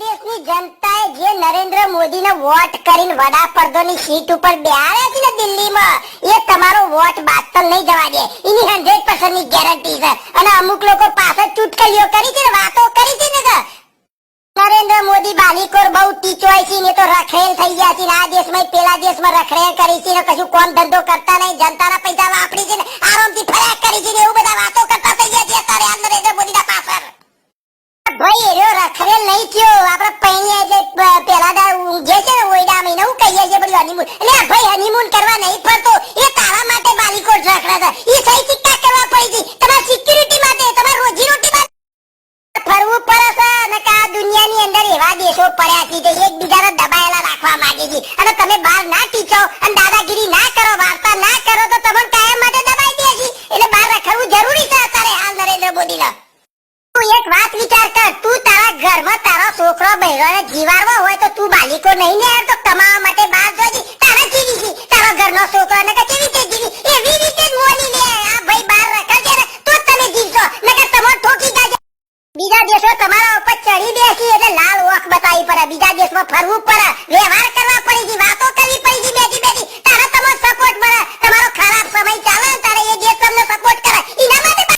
દેશની જનતાએ જે નરેન્દ્ર મોદીને વોટ કરીને વડાપ્રધાનની સીટ ઉપર બેહાડ્યા છે ને દિલ્હીમાં, એ તમારો વોટ બાતલ નહીં જવા દે. એની 100% ની ગેરંટી છે. અને અમુક લોકો પાછળ ચૂટકલીઓ કરી છે ને, વાતો કરી છે ને કે નરેન્દ્ર મોદી બાલીકોર બહુ ટીચોય છે ને, તો રખડેલ થઈ ગયા છે ને, આ દેશમાં પેલા દેશમાં રખડેલ કરી છે ને, કશું કોમ ધંધો કરતા નહીં, જનતાના પૈસા વાપરી છે ને, આરામથી ફર્યા કરી છે ને, એવું બધા વાતો કરતા થઈ ગયા છે અત્યારે આ નરેન્દ્ર મોદીના પાછળ. ભાઈ એરો રખડેલ નહીં થયો. આપણે પૈણી એટલે પેલા દા ઊંઘે છે ને ઓયડા મહિને હું કહીએ છીએ બધું હનીમૂન. એટલે ભાઈ હનીમૂન કરવા નહીં ફરતો, એ તારા માટે બાલીકોટ રખડે છે. એ સહી સિક્કા કરવા પડી છે તમારી સિક્યુરિટી માટે, તમારી રોજી રોટી માટે ફરવું પડે છે. અને કે આ દુનિયાની અંદર એવા દેશો પડ્યા છે કે એકબીજાને દબાયેલા રાખવા માંગે છે. અને તમે બહાર ના ટીચો અને દાદાગીરી ના કરો, વાર્તા ના કરો તો તમને કાયમ માટે દબાઈ દે છે. એટલે બહાર રખડવું જરૂરી છે અત્યારે હાલ નરેન્દ્ર મોદીને. તું એક વાત વિચાર કર, તું તારા ઘરમાં તારો છોકરો બહેરોને જીવાડવો હોય તો તું બાલિકો નહીં ને તો કમાવા માટે બહાર જોજી. તારે જીવી છે તારો ઘરનો છોકરો ને કે કેવી રીતે જીવી એવી રીતે જ મોની લે. આ ભાઈ બહાર રખડજે ને તો જ તમે જીવશો, નકર તમે ઠોકી જાજો. બીજા દેશો તમારા ઉપર ચડી બેસી એટલે લાલ ઓખ બતાવી પડે. બીજા દેશમાં ફરવું પડે, વ્યવહાર કરવા પડી છે, વાતો કરવી પડી છે બેઠી બેઠી. તારે તમારો સપોર્ટ મળે. તમારો ખરાબ સમય ચાલે ને તારે એ દેશ તમને સપોર્ટ કરે. એના માટે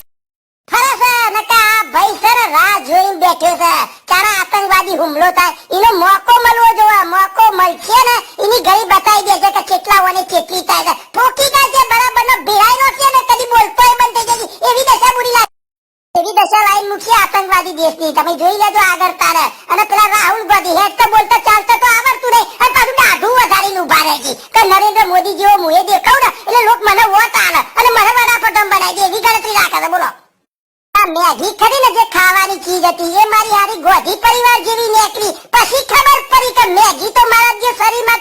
ફરે છે. નકા આ ભાઈ સર રાહ જોઈને બેઠો છે તારા આતંકવાદી હુમલો થાય એનો મોકો મળવો જોઈએ. મોકો મળશે ને એની ઘડી બતાવી દેશે કે કેટલા અને કેટલી થાય છે. ઠોકી જાય છે બરાબર નો ભેળાઈ નો છે ને કદી બોલતોય બંધ થઈ જશે. એવી દશા બુરી લાગે, એવી દશા લાઈન મૂકશે આતંકવાદી દેશની. તમે જોઈ લેજો આગળ તારે. અને પેલા રાહુલ ગાંધી હેડ તો બોલતા ચાલતા તો આવડતું નહીં અને પાછું દાઢું વધારીને ઉભા રહે છે કે નરેન્દ્ર મોદી જેવો મુએ દેખાવ ને એટલે લોક મને વોટ આલે અને મને વડાપ્રધાન બનાવી દે એવી ગણતરી રાખે છે. બોલો મેગી ખરી ને જે ખાવાની ચીજ હતી એ મારી હારી ગોધી પરિવાર જેવી નીકળી. પછી ખબર પડી કે મેગી તો મારા જે શરીરમાં